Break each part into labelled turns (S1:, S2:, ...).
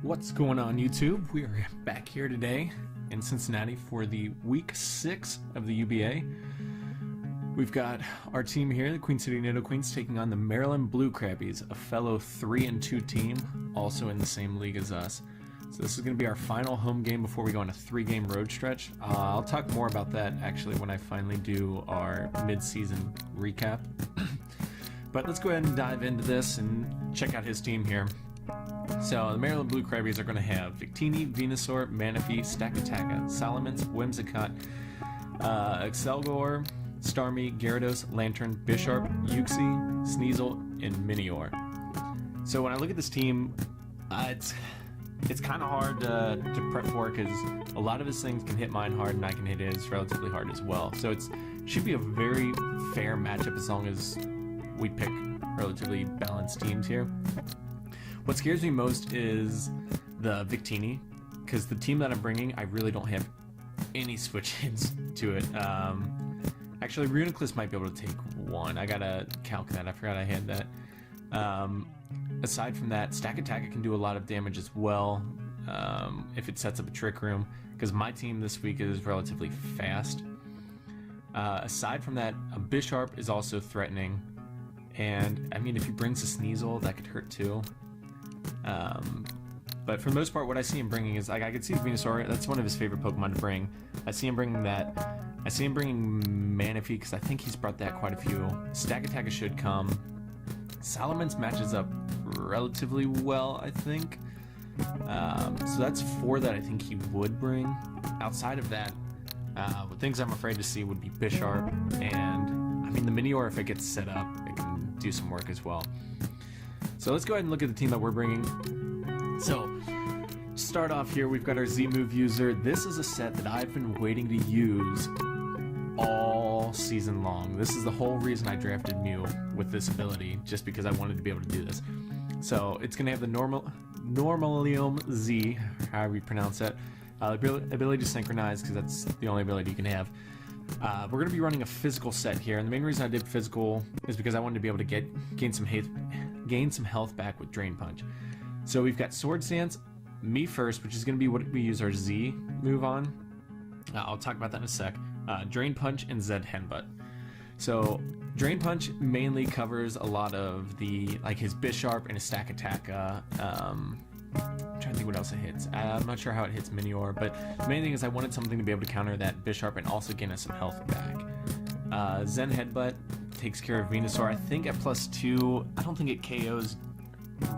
S1: What's going on, YouTube? We are back here today in Cincinnati for the week 6 of the UBA. We've got our team here, the Queen City Nidoqueens, taking on the Maryland Blue Krabbys, a fellow 3-2 team, also in the same league as us. So this is going to be our final home game before we go on a 3-game road stretch. I'll talk more about that actually when I finally do our mid-season recap. But let's go ahead and dive into this and check out his team here. So the Maryland Blue Krabbys are going to have Victini, Venusaur, Manaphy, Stakataka, Salamence, Whimsicott, Excelgor, Starmie, Gyarados, Lantern, Bisharp, Uxie, Sneasel, and Minior. So when I look at this team, it's kind of hard to prep for because a lot of his things can hit mine hard and I can hit his relatively hard as well. So it should be a very fair matchup as long as we pick relatively balanced teams here. What scares me most is the Victini, because the team that I'm bringing, I really don't have any switch-ins to it. Actually, Runecliffe might be able to take one. I gotta calc that. I forgot I had that. Aside from that, Stakataka can do a lot of damage as well if it sets up a Trick Room, because my team this week is relatively fast. Aside from that, a Bisharp is also threatening, and I mean, if he brings a Sneasel, that could hurt too. But for the most part, what I see him bringing is, like, I could see Venusaur. That's one of his favorite Pokemon to bring. I see him bringing that. I see him bringing Manaphy because I think he's brought that quite a few. Stakataka should come. Salamence matches up relatively well, I think. So that's 4 that I think he would bring. Outside of that, the things I'm afraid to see would be Bisharp, and I mean the Minior, if it gets set up, it can do some work as well. So let's go ahead and look at the team that we're bringing. So, to start off here, we've got our Z-Move user. This is a set that I've been waiting to use all season long. This is the whole reason I drafted Mew with this ability, just because I wanted to be able to do this. So, it's going to have the Normalium Z, however you pronounce that, ability to synchronize, because that's the only ability you can have. We're going to be running a physical set here, and the main reason I did physical is because I wanted to be able to gain some health back with Drain Punch. So we've got Sword Stance, Me First, which is going to be what we use our Z move on. I'll talk about that in a sec. Drain Punch and Zed Headbutt. So Drain Punch mainly covers a lot of the, like, his Bisharp and his Stakataka. I'm trying to think what else it hits. I'm not sure how it hits Minior, but the main thing is I wanted something to be able to counter that Bisharp and also gain us some health back. Zen Headbutt takes care of Venusaur. I think at +2, I don't think it KOs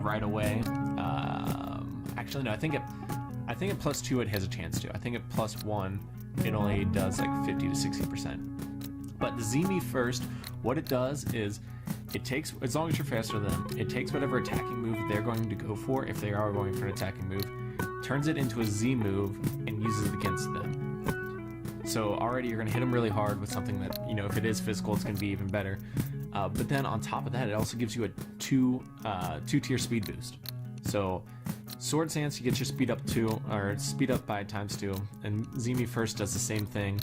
S1: right away. Actually, no, I think at +2 it has a chance to. I think at +1 it only does like 50 to 60%. But the Z-Me First, what it does is it takes, as long as you're faster than them, it takes whatever attacking move they're going to go for, if they are going for an attacking move, turns it into a Z move and uses it against them. So already you're going to hit them really hard with something that, you know, if it is physical, it's going to be even better. But then on top of that, it also gives you a two-tier speed boost. So Sword Stance, you get your speed up 2, or speed up by ×2, and Z-Me First does the same thing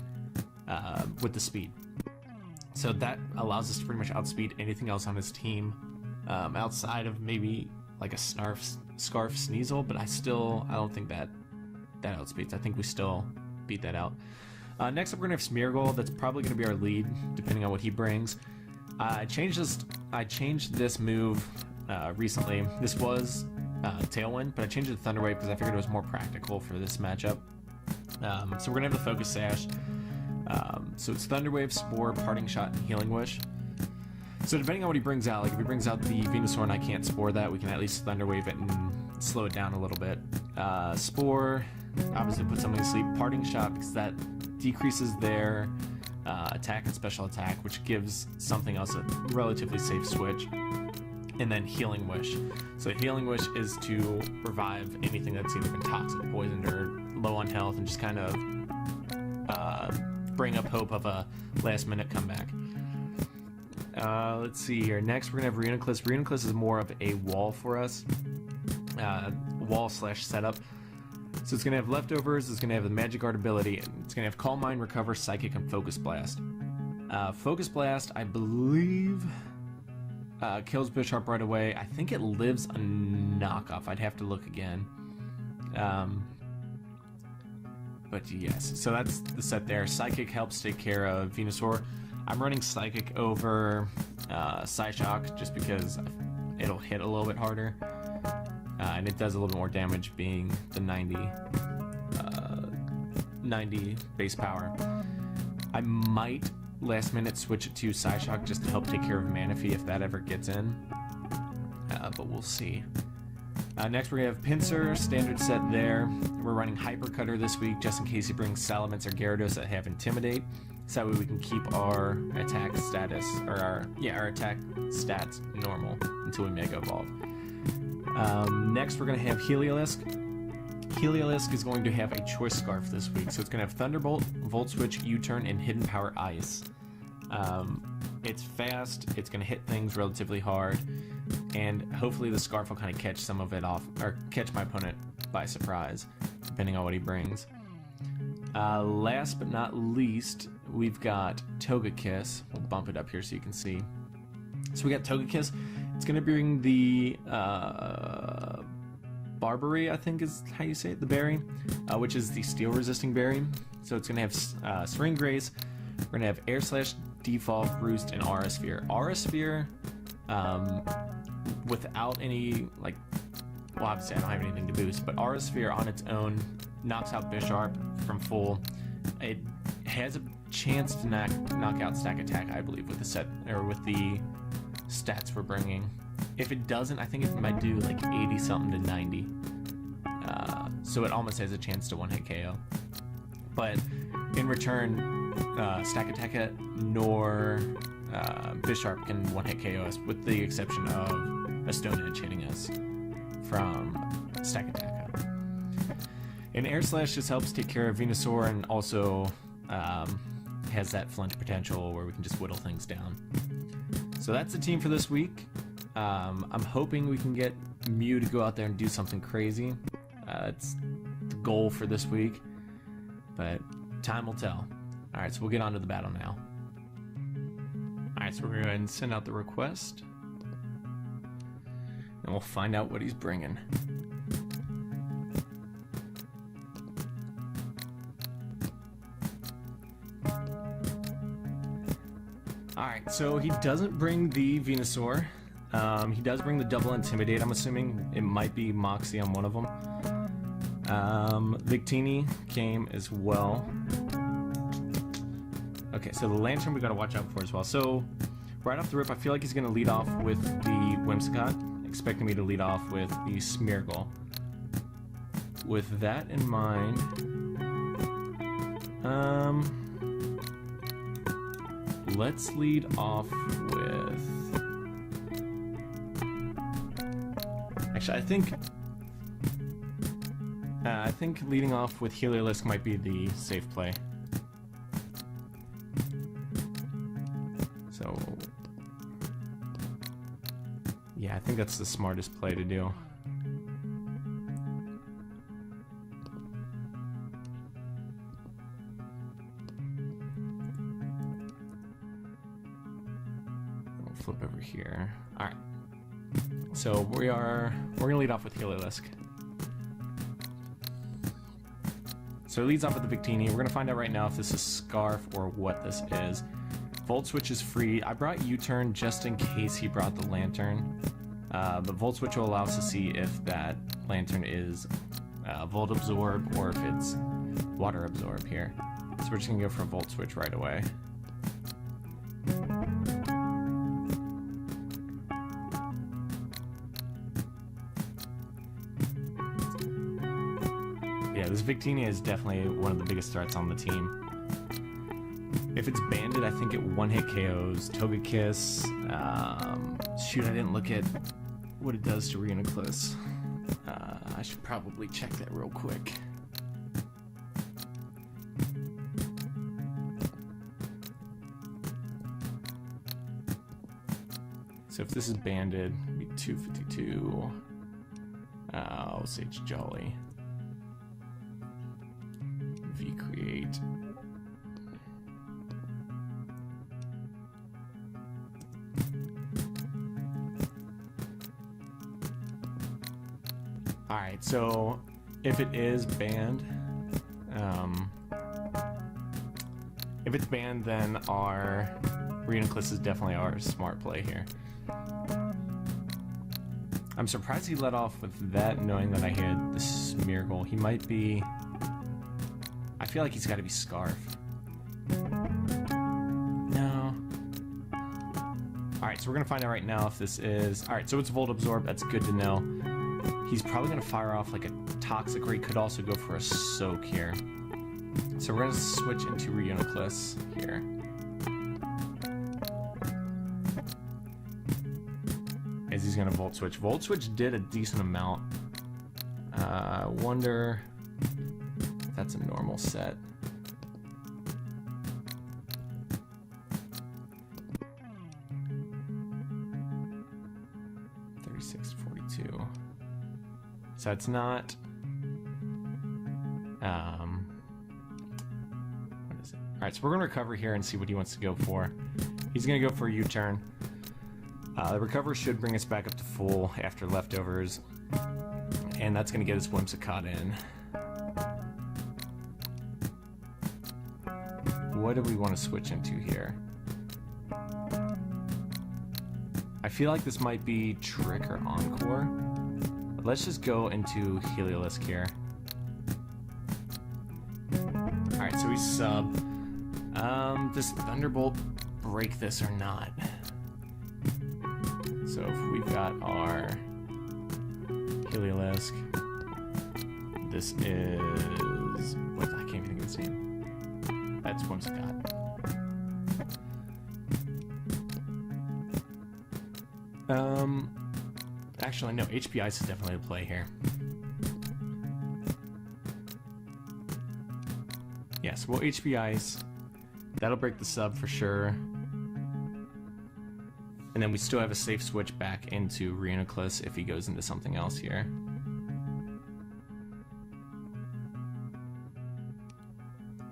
S1: with the speed. So that allows us to pretty much outspeed anything else on his team, outside of maybe like a Scarf Sneasel, but I don't think that outspeeds. I think we still beat that out. Next up, we're gonna have Smeargle. That's probably gonna be our lead, depending on what he brings. I changed this move recently. This was Tailwind, but I changed it to Thunder Wave because I figured it was more practical for this matchup. So we're gonna have the Focus Sash. So it's Thunder Wave, Spore, Parting Shot, and Healing Wish. So depending on what he brings out, like if he brings out the Venusaur and I can't Spore that, we can at least Thunder Wave it and slow it down a little bit. Spore, obviously put something to sleep. Parting Shot, because that decreases their attack and special attack, which gives something else a relatively safe switch. And then Healing Wish. So Healing Wish is to revive anything that's either been toxic, poisoned, or low on health, and just kind of bring up hope of a last-minute comeback. Let's see here. Next, we're going to have Reuniclus. Reuniclus is more of a wall for us. Wall/setup. So it's going to have leftovers, it's going to have the Magic Guard ability, and it's going to have Calm Mind, Recover, Psychic, and Focus Blast. Focus Blast, I believe, kills Bisharp right away. I think it lives a knockoff. I'd have to look again. But yes, so that's the set there. Psychic helps take care of Venusaur. I'm running Psychic over Psyshock just because it'll hit a little bit harder. And it does a little more damage being the 90 base power. I might last minute switch it to Psyshock just to help take care of Manaphy if that ever gets in. But we'll see. Next we're going to have Pinsir, standard set there. We're running Hyper Cutter this week just in case he brings Salamence or Gyarados that have Intimidate. So that way we can keep our attack status, or our attack stats normal until we Mega Evolve. Next we're going to have Heliolisk. Heliolisk is going to have a Choice Scarf this week. So it's going to have Thunderbolt, Volt Switch, U-Turn, and Hidden Power Ice. It's fast, it's going to hit things relatively hard, and hopefully the Scarf will kind of catch some of it off, or catch my opponent by surprise, depending on what he brings. Last but not least, we've got Togekiss. We'll bump it up here so you can see. So we got Togekiss. It's going to bring the Barberry, I think is how you say it, the berry, which is the steel-resisting berry. So it's going to have Serene Grace. We're going to have Air Slash, Default, Roost, and Aura Sphere. Aura Sphere, without any, like, well, obviously I don't have anything to boost, but Aura Sphere on its own knocks out Bisharp from full. It has a chance to knock out Stack Attack, I believe, with the set, or with the stats we're bringing. If it doesn't, I think it might do like 80 something to 90. So it almost has a chance to one-hit KO. But in return, Stack Attack nor Bisharp can one-hit KO us, with the exception of a Stone Edge hitting us from Stack Attack. And Air Slash just helps take care of Venusaur, and also has that flinch potential where we can just whittle things down. So that's the team for this week. I'm hoping we can get Mew to go out there and do something crazy. It's the goal for this week, but time will tell. Alright, so we'll get on to the battle now. Alright, so we're going to go ahead and send out the request, and we'll find out what he's bringing. Alright, so he doesn't bring the Venusaur. He does bring the double Intimidate, I'm assuming. It might be Moxie on one of them. Victini came as well. Okay, so the Lantern we gotta watch out for as well. So, right off the rip, I feel like he's gonna lead off with the Whimsicott, expecting me to lead off with the Smeargle. With that in mind, let's lead off with... Actually, I think leading off with Heliolisk might be the safe play. So, yeah, I think that's the smartest play to do. We'll flip over here. All right. So we're gonna lead off with Heliolisk. So it leads off with the Victini. We're gonna find out right now if this is Scarf or what this is. Volt Switch is free. I brought U-Turn just in case he brought the Lantern. But Volt Switch will allow us to see if that Lantern is Volt Absorb or if it's Water Absorb here. So we're just gonna go for Volt Switch right away. Yeah, this Victini is definitely one of the biggest threats on the team. If it's banded, I think it one-hit KOs Togekiss. Shoot, I didn't look at what it does to Reuniclus. I should probably check that real quick. So if this is banded, it'd be 252. I'll say it's Jolly. V create. Alright, so if it is banned, if it's banned, then our Reenaclus is definitely our smart play here. I'm surprised he let off with that, knowing that I had the Smeargle. He might be... I feel like he's got to be Scarf. No. Alright, so we're going to find out right now if this is... Alright, so it's Volt Absorb. That's good to know. He's probably going to fire off like a Toxic, or he could also go for a Soak here. So we're going to switch into Reenaclus here. As he's going to Volt Switch. Volt Switch did a decent amount. I wonder if that's a normal set. $36.42. So it's not... what is it? Alright, so we're going to recover here and see what he wants to go for. He's going to go for a U-turn. The recover should bring us back up to full after leftovers. And that's going to get us Whimsicott in. What do we want to switch into here? I feel like this might be Trick or Encore. But let's just go into Heliolisk here. Alright, so we sub. Does Thunderbolt break this or not? So if we've got our Heliolisk, this is... What? I can't even think of his name. That's Whimsicott. Actually, no, HP Ice is definitely a play here. Yes, well, HP Ice. That'll break the sub for sure. And then we still have a safe switch back into Reenaclus if he goes into something else here.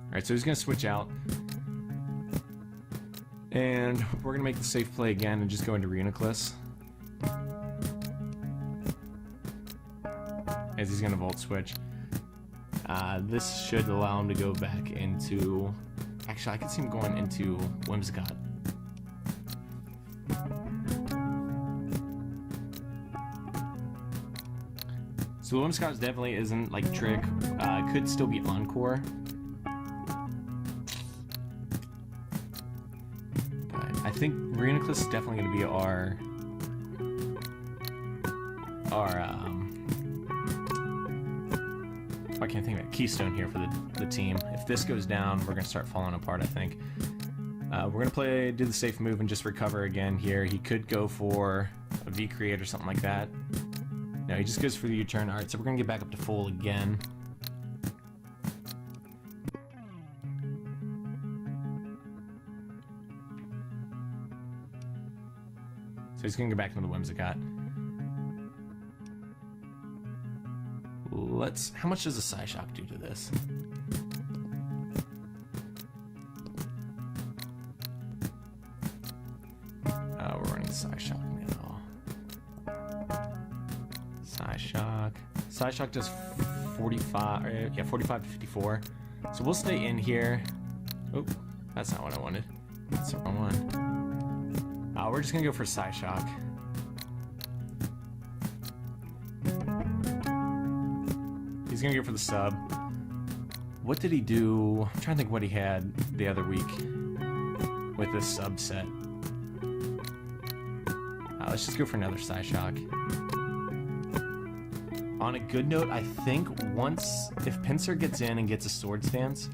S1: Alright, so he's going to switch out. And we're going to make the safe play again and just go into Reenaclus. As he's going to Volt Switch. This should allow him to go back into... Actually, I could see him going into Whimsicott. So Whimsicott definitely isn't like Trick. Could still be Encore. But I think Reenaclus is definitely going to be our I can't think of it. Keystone here for the team. If this goes down, we're going to start falling apart, I think. We're going to do the safe move and just recover again here. He could go for a V-Create or something like that. No, he just goes for the U-turn. Alright, so we're going to get back up to full again. So he's going to go back into the Whimsicott. How much does a Psyshock do to this? We're running Psyshock now. Psyshock does 45, yeah, 45 to 54. So we'll stay in here. Oh, that's not what I wanted. That's the wrong one. We're just gonna go for Psyshock. He's gonna go for the sub. What did he do? I'm trying to think what he had the other week with this subset. Let's just go for another Psyshock. On a good note, I think if Pinsir gets in and gets a Sword Stance,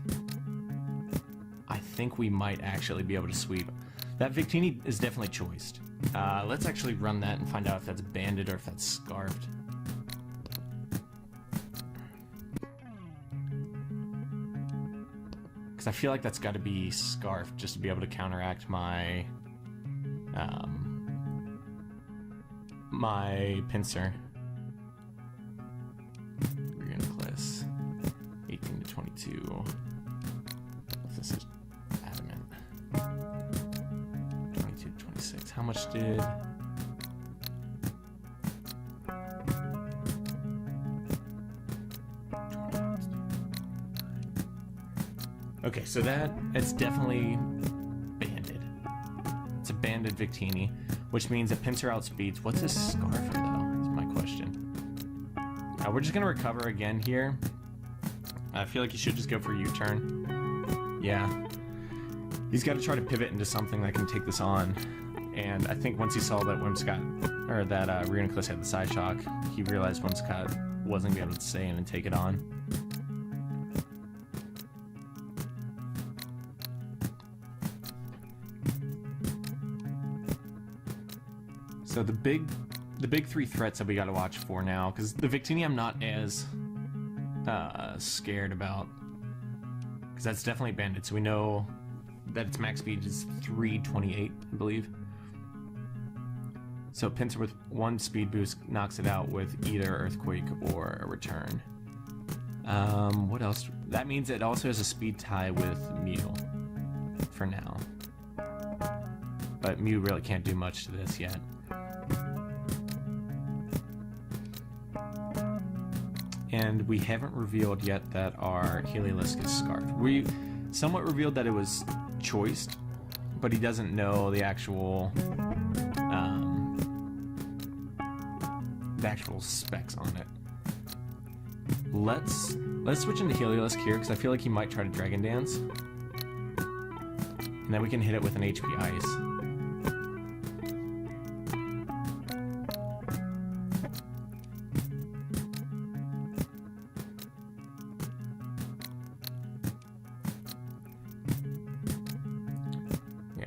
S1: I think we might actually be able to sweep. That Victini is definitely choiced. Let's actually run that and find out if that's banded or if that's scarfed. Because I feel like that's got to be scarfed just to be able to counteract my my pincer. Reuniclus. 18 to 22. This is adamant. 22 to 26. How much did... Okay, so it's definitely banded. It's a banded Victini, which means that pincer outspeeds. What's his Scarfer, though? Is my question. We're just going to recover again here. I feel like he should just go for a U-turn. Yeah. He's got to try to pivot into something that can take this on. And I think once he saw that Whimsicott, or that Reuniclus had the side shock, he realized Whimsicott wasn't going to be able to stay in and take it on. So the big three threats that we got to watch for now, because the Victini I'm not as scared about, because that's definitely banded. So we know that its max speed is 328, I believe. So pincer with one speed boost knocks it out with either Earthquake or a return. What else? That means it also has a speed tie with Mew for now. But Mew really can't do much to this yet. And we haven't revealed yet that our Heliolisk is Scarfed. We somewhat revealed that it was choiced, but he doesn't know the actual specs on it. Let's switch into Heliolisk here, because I feel like he might try to Dragon Dance. And then we can hit it with an HP Ice.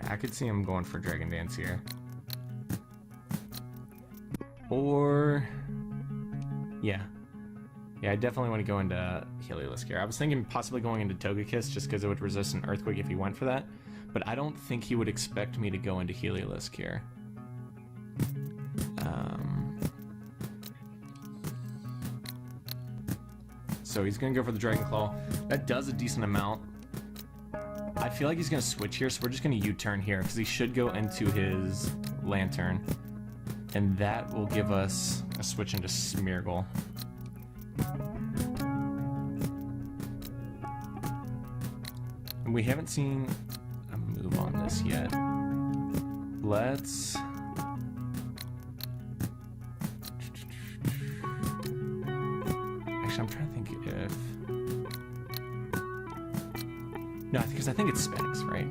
S1: I could see him going for Dragon Dance here. Or... Yeah, I definitely want to go into Heliolisk here. I was thinking possibly going into Togekiss just because it would resist an Earthquake if he went for that. But I don't think he would expect me to go into Heliolisk here. So he's going to go for the Dragon Claw. That does a decent amount. I feel like he's going to switch here, so we're just going to U-turn here, because he should go into his Lantern. And that will give us a switch into Smeargle. And we haven't seen a move on this yet. Let's... Actually, I'm trying to think if... No, because I think it's Specs, right?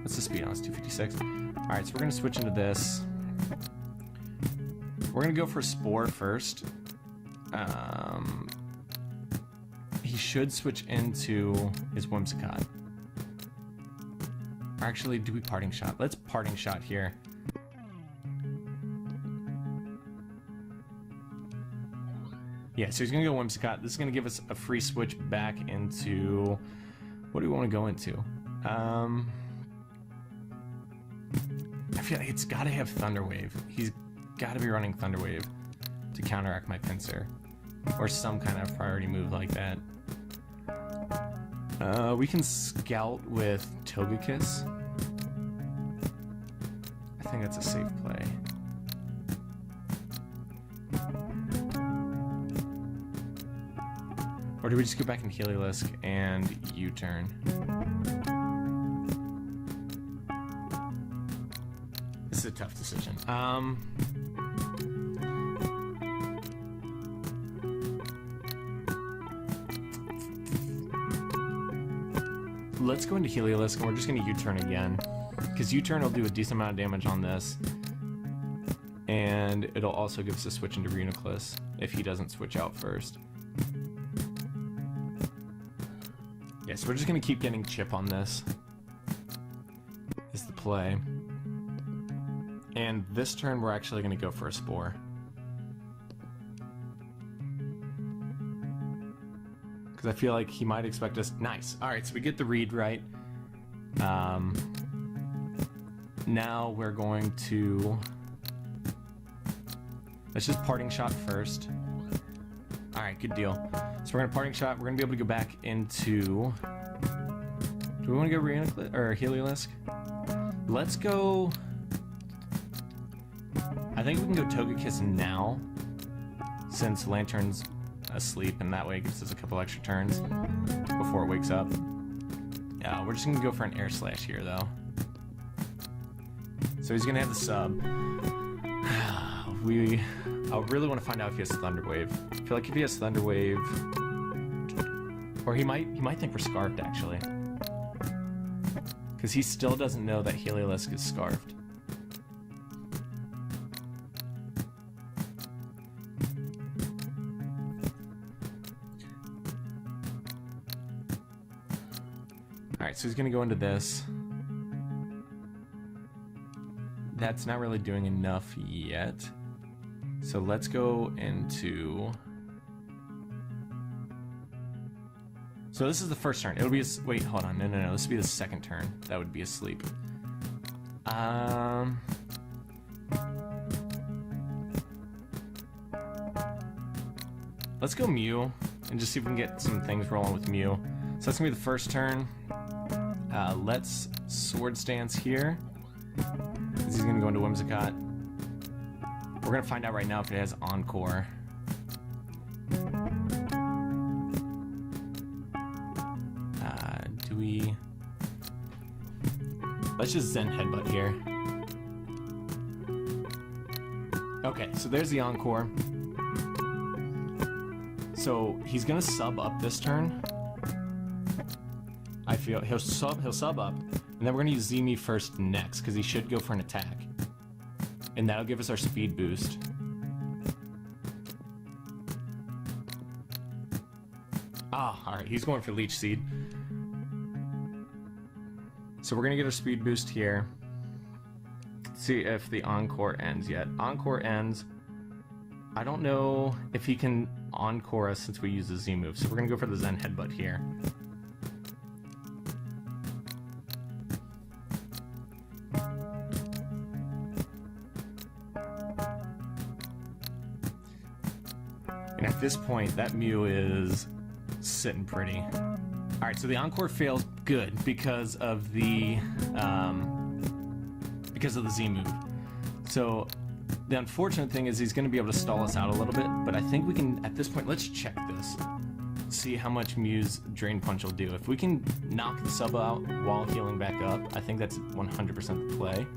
S1: What's the speed on this? 256. Alright, so we're going to switch into this. We're going to go for Spore first. He should switch into his Whimsicott. Or actually, do we Parting Shot? Let's Parting Shot here. Yeah, so he's going to go Whimsicott. This is going to give us a free switch back into... What do we want to go into? I feel like it's got to have Thunder Wave. He's got to be running Thunder Wave to counteract my Pincer. Or some kind of priority move like that. We can Scout with Togekiss. I think that's a safe play. Or do we just go back in Heliolisk and U-turn? This is a tough decision. Let's go into Heliolisk, and we're just going to U-turn again. Because U-turn will do a decent amount of damage on this. And it'll also give us a switch into Reuniclus if he doesn't switch out first. Yeah, so we're just going to keep getting chip on this. Is the play. And this turn, we're actually going to go for a Spore. Because I feel like he might expect us... Nice. Alright, so we get the read right. Now we're going to... Let's just parting shot first. Alright, good deal. So we're gonna parting shot. We're gonna be able to go back into... Do we want to go or Heliolisk? Let's go... I think we can go Togekiss now, since Lantern's asleep, and that way it gives us a couple extra turns before it wakes up. Yeah, we're just gonna go for an Air Slash here, though. So he's gonna have the sub. I really want to find out if he has Thunder Wave. I feel like if he has Thunder Wave, or he might think we're Scarfed actually, because he still doesn't know that Heliolisk is Scarfed. Alright, so he's gonna go into this. That's not really doing enough yet. So let's go into... So this is the first turn. It'll be a... Wait, hold on. No. This would be the second turn. That would be a sleep. Let's go Mew and just see if we can get some things rolling with Mew. So that's gonna be the first turn. Let's Sword Stance here. He's gonna go into Whimsicott. We're gonna find out right now if it has Encore. Do we... Let's just Zen Headbutt here. Okay, so there's the Encore. So he's gonna sub up this turn. I feel he'll sub up, and then we're gonna use Z-Me first next, because he should go for an attack. And that'll give us our speed boost. Alright, he's going for Leech Seed. So we're gonna get our speed boost here. See if the Encore ends yet. Encore ends. I don't know if he can Encore us since we use the Z move, so we're gonna go for the Zen Headbutt here. And at this point, that Mew is sitting pretty. Alright, so the Encore fails good because of the Z move. So the unfortunate thing is he's going to be able to stall us out a little bit, but I think we can, at this point, let's check this. See how much Mew's Drain Punch will do. If we can knock the sub out while healing back up, I think that's 100% the play.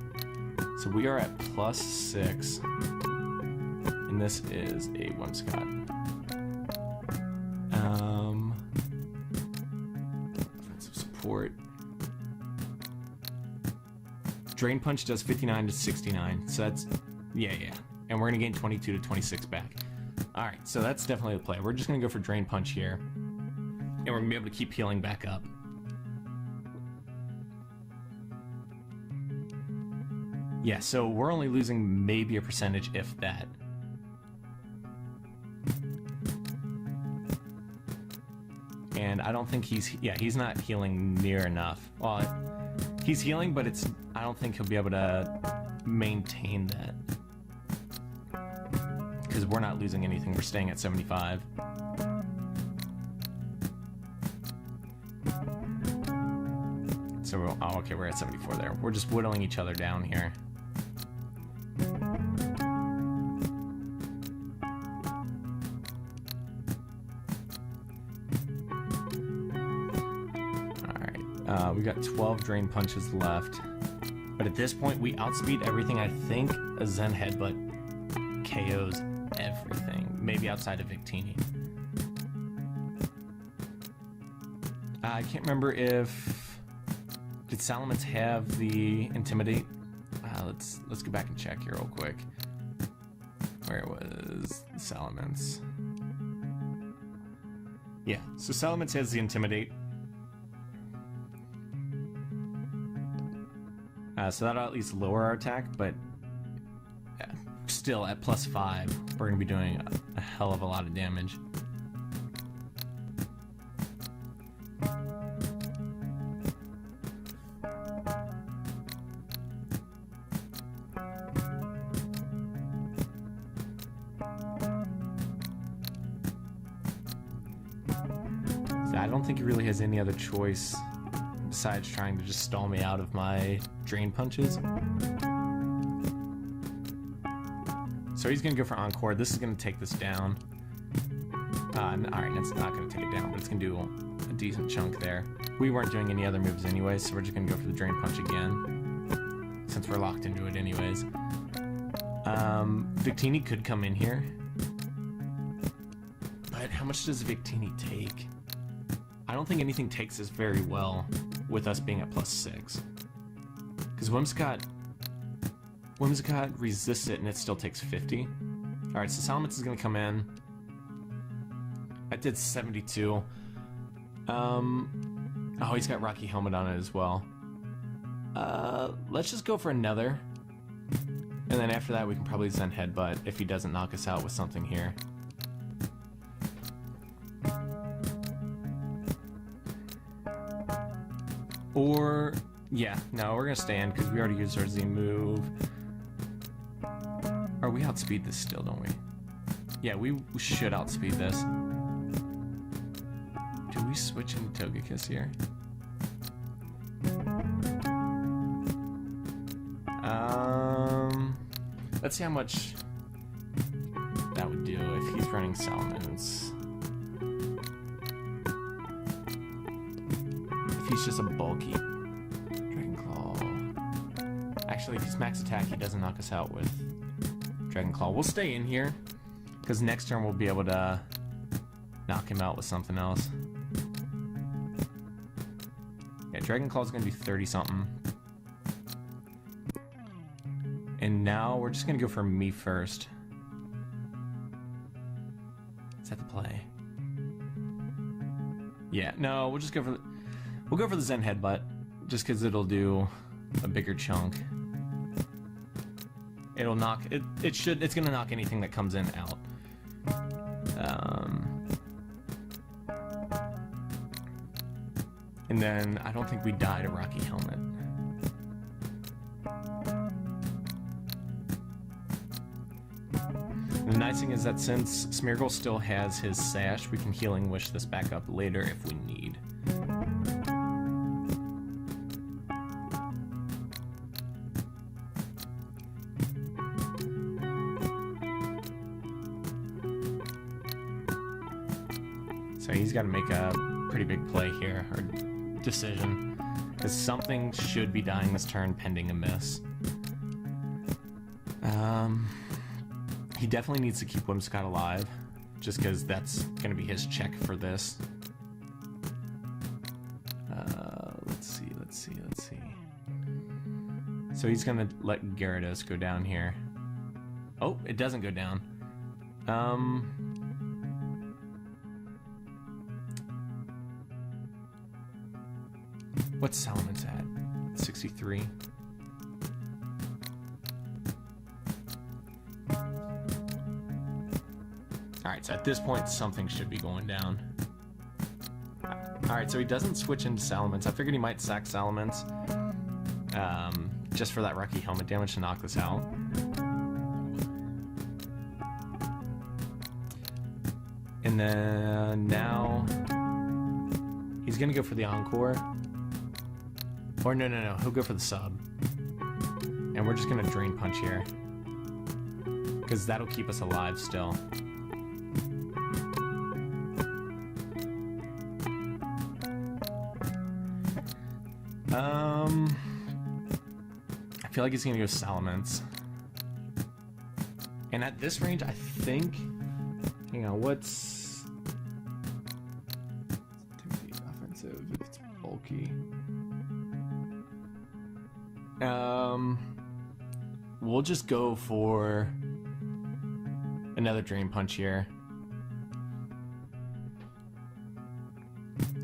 S1: So we are at +6. And this is a Whimsicott. Offensive support. Drain Punch does 59 to 69, so that's, yeah. And we're gonna gain 22 to 26 back. Alright, so that's definitely the play. We're just gonna go for Drain Punch here. And we're gonna be able to keep healing back up. Yeah, so we're only losing maybe a percentage, if that. And I don't think he's not healing near enough. Well, he's healing, but I don't think he'll be able to maintain that. Because we're not losing anything, we're staying at 75. So, okay, we're at 74 there. We're just whittling each other down here. We got 12 Drain Punches left. But at this point, we outspeed everything. I think a Zen Headbutt KOs everything. Maybe outside of Victini. I can't remember if... Did Salamence have the Intimidate? Let's go back and check here real quick. Where was Salamence? Yeah, so Salamence has the Intimidate. So that'll at least lower our attack, but still at +5, we're going to be doing a hell of a lot of damage. I don't think he really has any other choice besides trying to just stall me out of my drain punches. So he's gonna go for Encore. This is gonna take this down. Alright, it's not gonna take it down, but it's gonna do a decent chunk there. We weren't doing any other moves anyways, so we're just gonna go for the drain punch again, since we're locked into it anyways. Victini could come in here, but how much does Victini take? I don't think anything takes this very well with us being at +6. Because Whimsicott resists it and it still takes 50. Alright, so Salamence is going to come in. I did 72. Oh, he's got Rocky Helmet on it as well. Let's just go for another. And then after that we can probably Zen Headbutt if he doesn't knock us out with something here. Or, yeah, no, we're gonna stand because we already used our Z move. Or we outspeed this still, don't we? Yeah, we should outspeed this. Do we switch into Togekiss here? Let's see how much that would do if he's running Salamence. If he's just a bulky Dragon Claw. Actually, if he's max attack, he doesn't knock us out with Dragon Claw. We'll stay in here, because next turn we'll be able to knock him out with something else. Yeah, Dragon Claw is going to be 30-something. And now we're just going to go for me first. Is that the play? Yeah, no, we'll just go for the... We'll go for the Zen Headbutt, just because it'll do a bigger chunk. It'll knock... It's going to knock anything that comes in out. And then I don't think we die to Rocky Helmet. The nice thing is that since Smeargle still has his Sash, we can Healing Wish this back up later if we need. So he's got to make a pretty big play here, or decision, because something should be dying this turn pending a miss. He definitely needs to keep Whimsicott alive, just because that's going to be his check for this. Let's see. So he's going to let Gyarados go down here. Oh, it doesn't go down. What's Salamence at? 63. Alright, so at this point, something should be going down. Alright, so he doesn't switch into Salamence. I figured he might sack Salamence. Just for that Rocky Helmet damage to knock this out. And then now he's gonna go for the Encore. Or no, he'll go for the sub. And we're just gonna Drain Punch here, because that'll keep us alive still. I feel like he's gonna go Salamence. And at this range, I think... Hang on, what's... Offensive, if it's bulky. We'll just go for another Drain Punch here.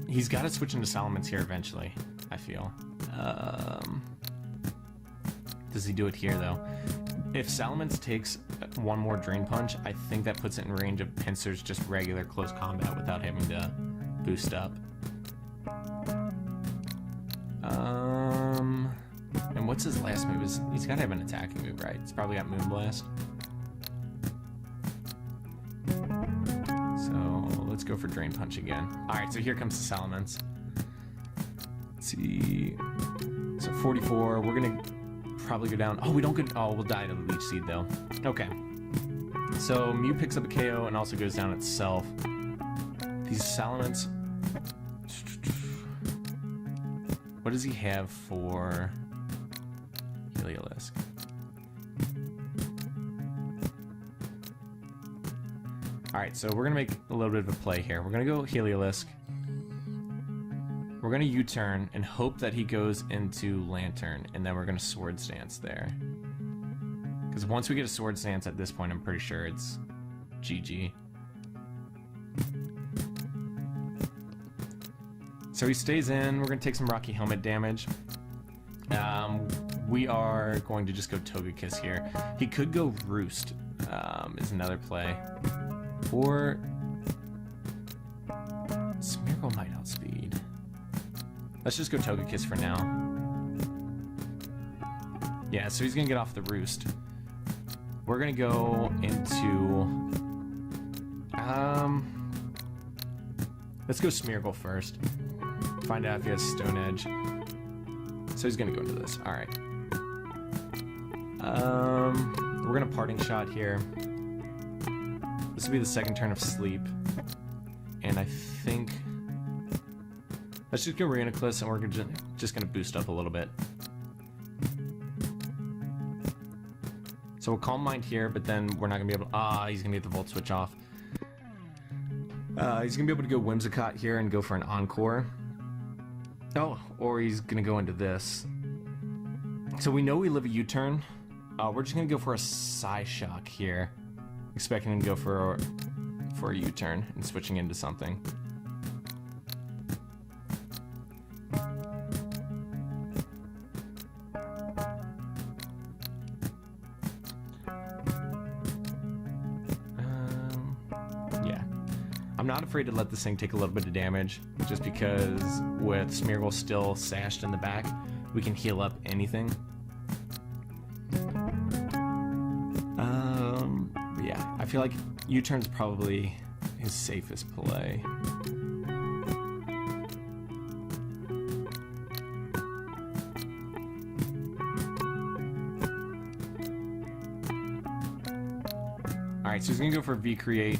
S1: He's got to switch into Salamence here eventually, I feel. Does he do it here, though? If Salamence takes one more Drain Punch, I think that puts it in range of Pinsir's just regular close combat without having to boost up. And what's his last move? He's got to have an attacking move, right? He's probably got Moonblast. So let's go for Drain Punch again. Alright, so here comes the Salamence. Let's see. So 44. We're gonna probably go down. Oh, we don't get. Oh, we'll die to the Leech Seed though. Okay. So Mew picks up a KO and also goes down itself. These Salamence. What does he have for Heliolisk? Alright, so we're going to make a little bit of a play here. We're going to go Heliolisk. We're going to U-turn and hope that he goes into Lantern, and then we're going to Sword Stance there. Because once we get a Sword Stance at this point, I'm pretty sure it's GG. So he stays in. We're going to take some Rocky Helmet damage. We are going to just go Togekiss here. He could go Roost, is another play. Or Smeargle might outspeed. Let's just go Togekiss for now. Yeah, so he's going to get off the Roost. We're going to go into... let's go Smeargle first. Find out if he has Stone Edge. So he's going to go into this. Alright. We're going to Parting Shot here. This will be the second turn of Sleep. And I think... let's just go Reuniclus, and we're just going to boost up a little bit. So we'll Calm Mind here, but then we're not going to be able to... he's going to get the Volt Switch off. He's going to be able to go Whimsicott here and go for an Encore. Oh, or he's going to go into this. So we know we live a U-turn. We're just going to go for a Psyshock here. Expecting him to go for a U-turn and switching into something. Yeah. I'm not afraid to let this thing take a little bit of damage, just because with Smeargle still sashed in the back, we can heal up anything. Yeah, I feel like U-turn's probably his safest play. Alright, so he's gonna go for V-Create.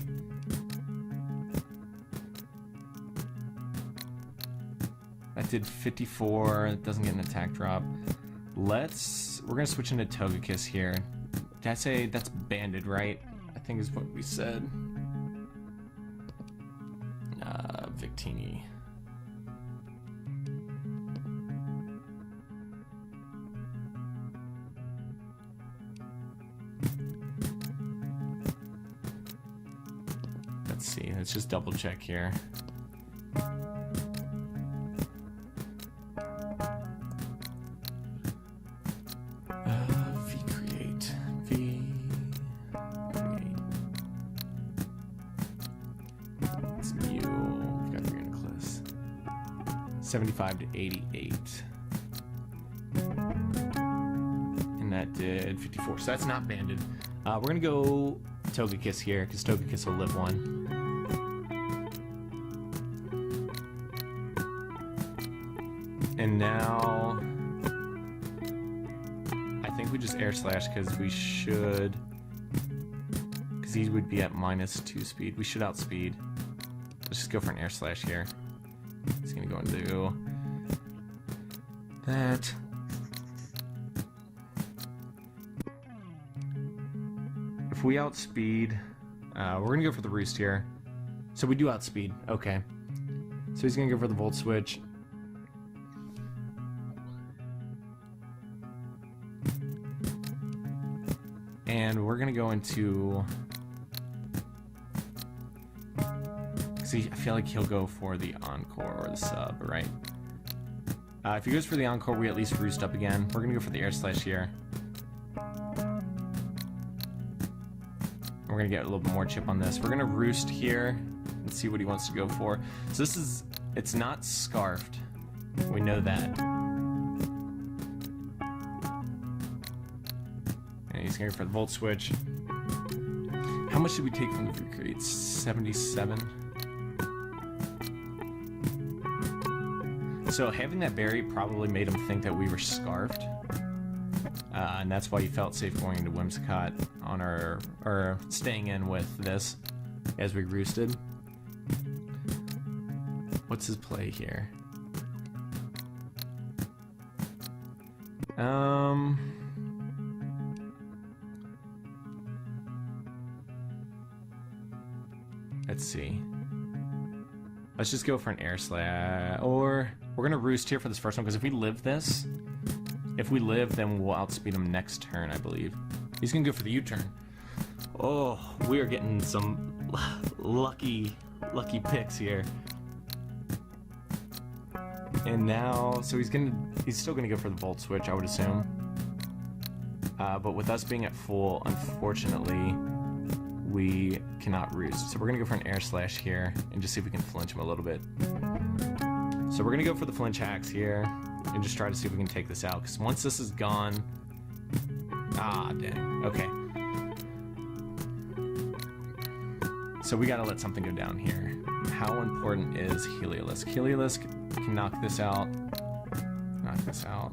S1: That did 54, it doesn't get an attack drop. We're gonna switch into Togekiss here. Did I say that's banded, right? I think is what we said. Victini. Let's see, let's just double check here. V-Create. It's Mew. We've got Reuniclus. 75 to 88. And that did 54. So that's not banded. We're going to go Togekiss here, because Togekiss will live one. And now... I think we just Air Slash, because we should... because he would be at -2 speed. We should outspeed. Let's just go for an Air Slash here. He's going to go into that. If we outspeed... we're going to go for the Roost here. So we do outspeed. Okay. So he's going to go for the Volt Switch. And we're going to go into... see, I feel like he'll go for the Encore or the Sub, right? If he goes for the Encore, we at least Roost up again. We're going to go for the Air Slash here. We're going to get a little bit more chip on this. We're going to Roost here and see what he wants to go for. So this is... it's not Scarfed. We know that. And he's going to go for the Volt Switch. How much did we take from the V-Create? 77? So having that berry probably made him think that we were scarfed. And that's why he felt safe going into Whimsicott on or staying in with this as we roosted. What's his play here? Let's see. Let's just go for an air slash, or we're gonna roost here for this first one, because if we live this, then we'll outspeed him next turn, I believe. He's gonna go for the U-turn. Oh, we are getting some lucky picks here. And now, so he's still gonna go for the Volt Switch, I would assume. But with us being at full, unfortunately, we cannot roost. So we're gonna go for an air slash here and just see if we can flinch him a little bit. So we're gonna go for the flinch hacks here and just try to see if we can take this out, because once this is gone, dang, okay. So we gotta let something go down here. How important is Heliolisk? Heliolisk can knock this out. Knock this out.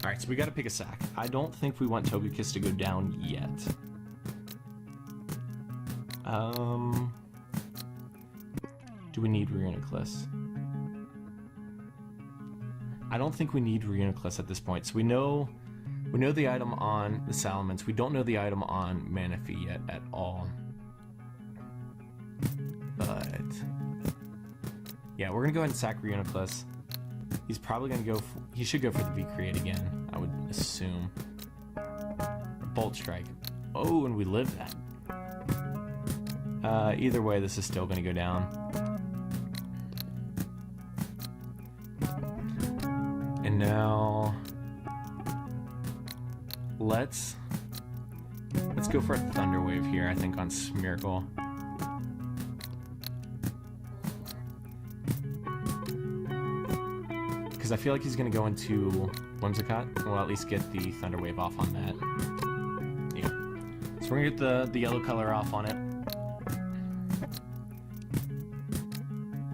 S1: Alright, so we gotta pick a sack. I don't think we want Togekiss to go down yet. Do we need Reuniclus? I don't think we need Reuniclus at this point. So we know the item on the Salamence. We don't know the item on Manaphy yet at all. But yeah, we're gonna go ahead and sack Reuniclus. He's probably gonna go. He should go for the V-Create again, I would assume. Bolt Strike. Oh, and we live that. Either way, this is still gonna go down. And now let's go for a Thunder Wave here, I think, on Smeargle. Because I feel like he's going to go into Whimsicott, and we'll at least get the Thunder Wave off on that. Yeah. So we're going to get the yellow color off on it.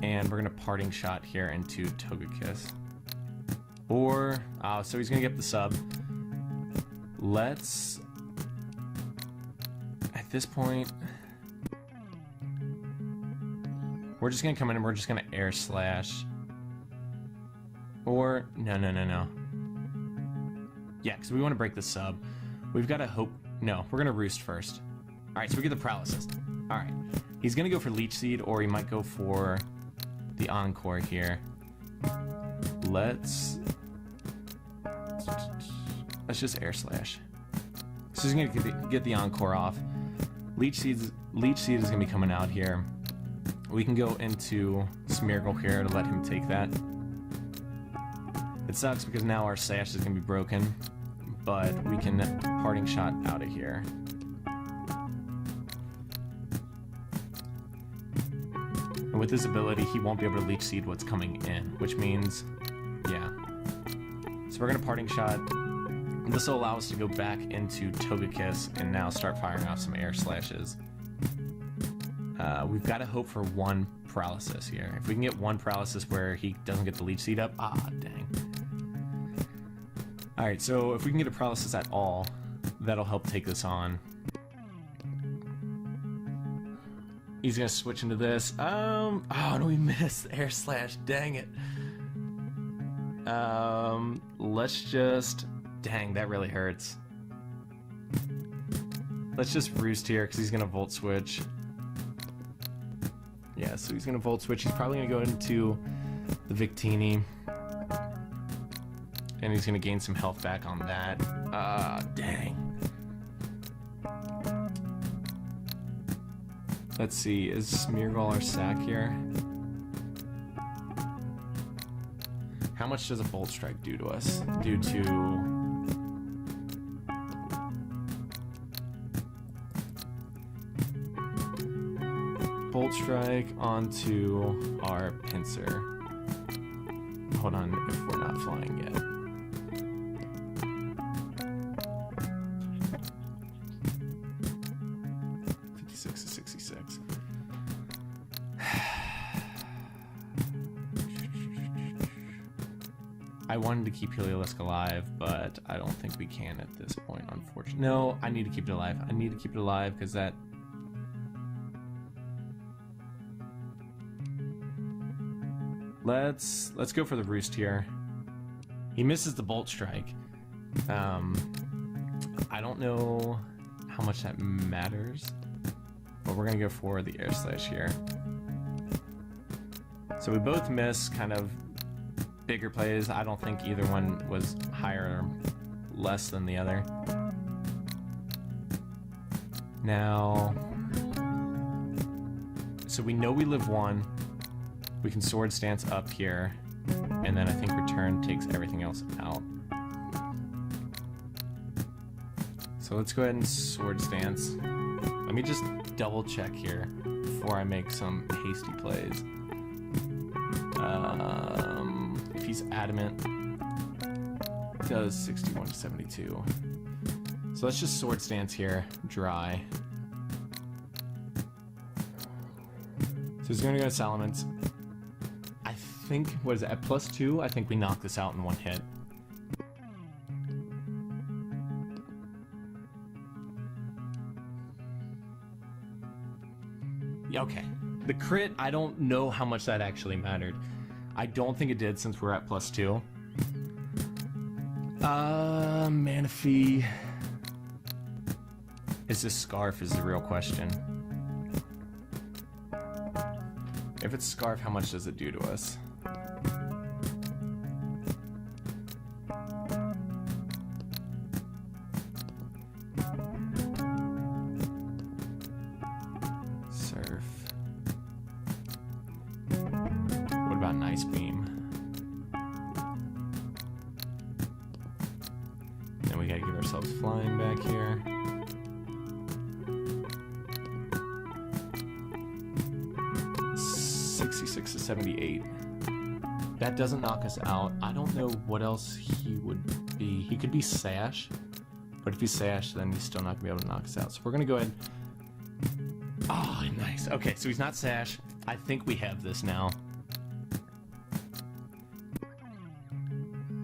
S1: And we're going to Parting Shot here into Togekiss. Or, so he's going to get the sub. Let's, at this point, we're just going to come in and we're just going to Air Slash. Or, no. Yeah, because we want to break the sub. We've got to hope, no, we're going to roost first. Alright, so we get the Paralysis. Alright, he's going to go for Leech Seed, or he might go for the Encore here. Let's just Air Slash. So he's going to get the Encore off. Leech Seed is going to be coming out here. We can go into Smeargle here to let him take that. It sucks because now our Sash is going to be broken, but we can Parting Shot out of here. And with this ability, he won't be able to Leech Seed what's coming in, which means, yeah. So we're going to Parting Shot. This will allow us to go back into Togekiss and now start firing off some Air Slashes. We've got to hope for one Paralysis here. If we can get one Paralysis where he doesn't get the Leech Seed up, dang. Alright, so if we can get a Paralysis at all, that'll help take this on. He's gonna switch into this. Oh no, we missed Air Slash, dang it. Let's just, dang, that really hurts. Let's just roost here because he's gonna Volt Switch. Yeah, so he's gonna Volt Switch. He's probably gonna go into the Victini. And he's gonna gain some health back on that. Dang. Let's see, is Smeargle our sack here? How much does a Bolt Strike do to us? Due to... Bolt Strike onto our Pinsir. Hold on, if we're not flying yet. I wanted to keep Heliolisk alive, but I don't think we can at this point, unfortunately. No, I need to keep it alive. I need to keep it alive because that... Let's go for the Roost here. He misses the Bolt Strike. I don't know how much that matters, but we're gonna go for the Air Slash here. So we both miss kind of bigger plays. I don't think either one was higher or less than the other. Now, so we know we live 1. We can Sword Stance up here, and then I think Return takes everything else out. So let's go ahead and Sword Stance. Let me just double check here before I make some hasty plays. If he's Adamant, does 61 to 72. So let's just Sword Stance here, dry. So he's gonna go to Salamence. I think, what is it, at +2? I think we knock this out in 1 hit. Yeah, okay. The crit, I don't know how much that actually mattered. I don't think it did since we're at +2. Manaphy. Is this Scarf is the real question. If it's Scarf, how much does it do to us? Surf. What about Nice Beam? Then we gotta give ourselves Flying back here. To 78. That doesn't knock us out. I don't know what else he would be. He could be Sash, but if he's Sash, then he's still not gonna be able to knock us out. So we're gonna go ahead. Oh, nice. Okay, so he's not Sash. I think we have this now.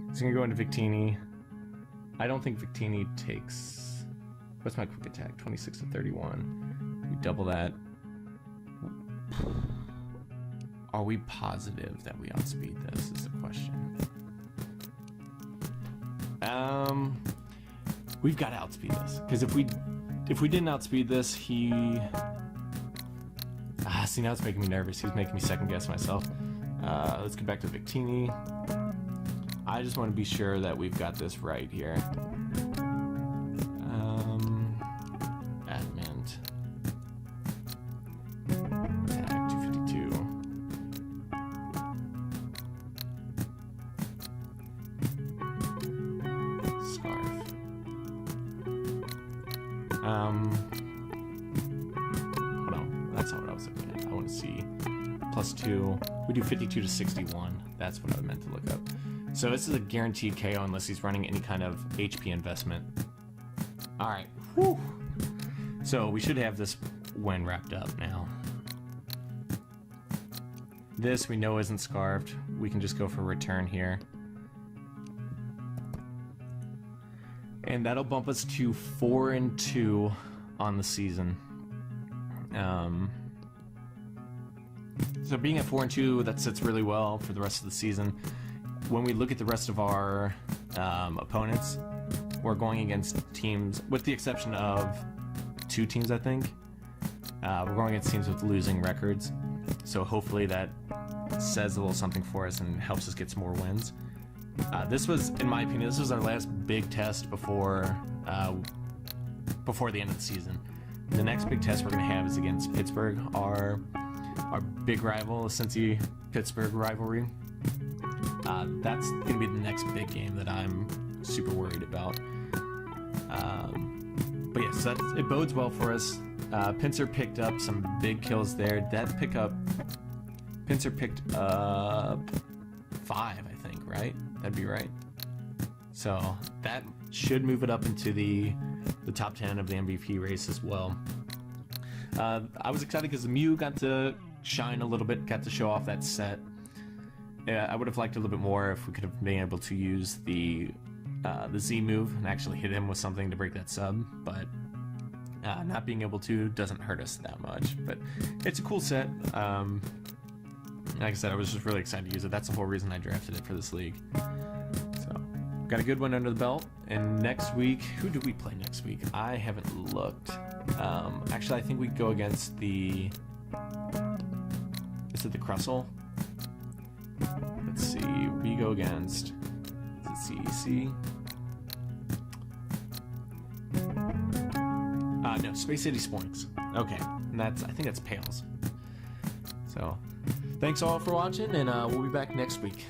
S1: He's gonna go into Victini. I don't think Victini takes. What's my quick attack? 26 to 31. We double that. Are we positive that we outspeed this is the question. We've got to outspeed this, because if we didn't outspeed this, he see, now it's making me nervous. He's making me second guess myself. Let's get back to Victini. I just want to be sure that we've got this right here. Adamant. Attack 252. Hold on, that's not what I was looking at. I want to see +2. We do 52 to 61. That's what I meant to look up. So this is a guaranteed KO unless he's running any kind of HP investment. All right. Whew. So we should have this when wrapped up now. This we know isn't Scarfed. We can just go for Return here. And that'll bump us to 4-2 on the season. So being at 4-2, that sits really well for the rest of the season. When we look at the rest of our opponents, we're going against teams, with the exception of 2 teams, I think. We're going against teams with losing records. So hopefully that says a little something for us and helps us get some more wins. This was, in my opinion, this was our last big test before the end of the season. The next big test we're going to have is against Pittsburgh, our big rival, the Cincy-Pittsburgh rivalry. That's going to be the next big game that I'm super worried about. But yeah, so it bodes well for us. Pincer picked up some big kills there. Pincer picked up 5, I think, right? That'd be right. So that should move it up into the top 10 of the MVP race as well. I was excited because the Mew got to shine a little bit, got to show off that set. I would have liked a little bit more if we could have been able to use the Z move and actually hit him with something to break that sub, but not being able to doesn't hurt us that much. But it's a cool set. Like I said, I was just really excited to use it. That's the whole reason I drafted it for this league. So, got a good one under the belt. And next week, who do we play next week? I haven't looked. Actually, I think we go against the... Is it the Crustle? Let's see. We go against... Is it CEC? No, Space City Spoinks. Okay, and I think that's Pales. So, thanks all for watching, and we'll be back next week.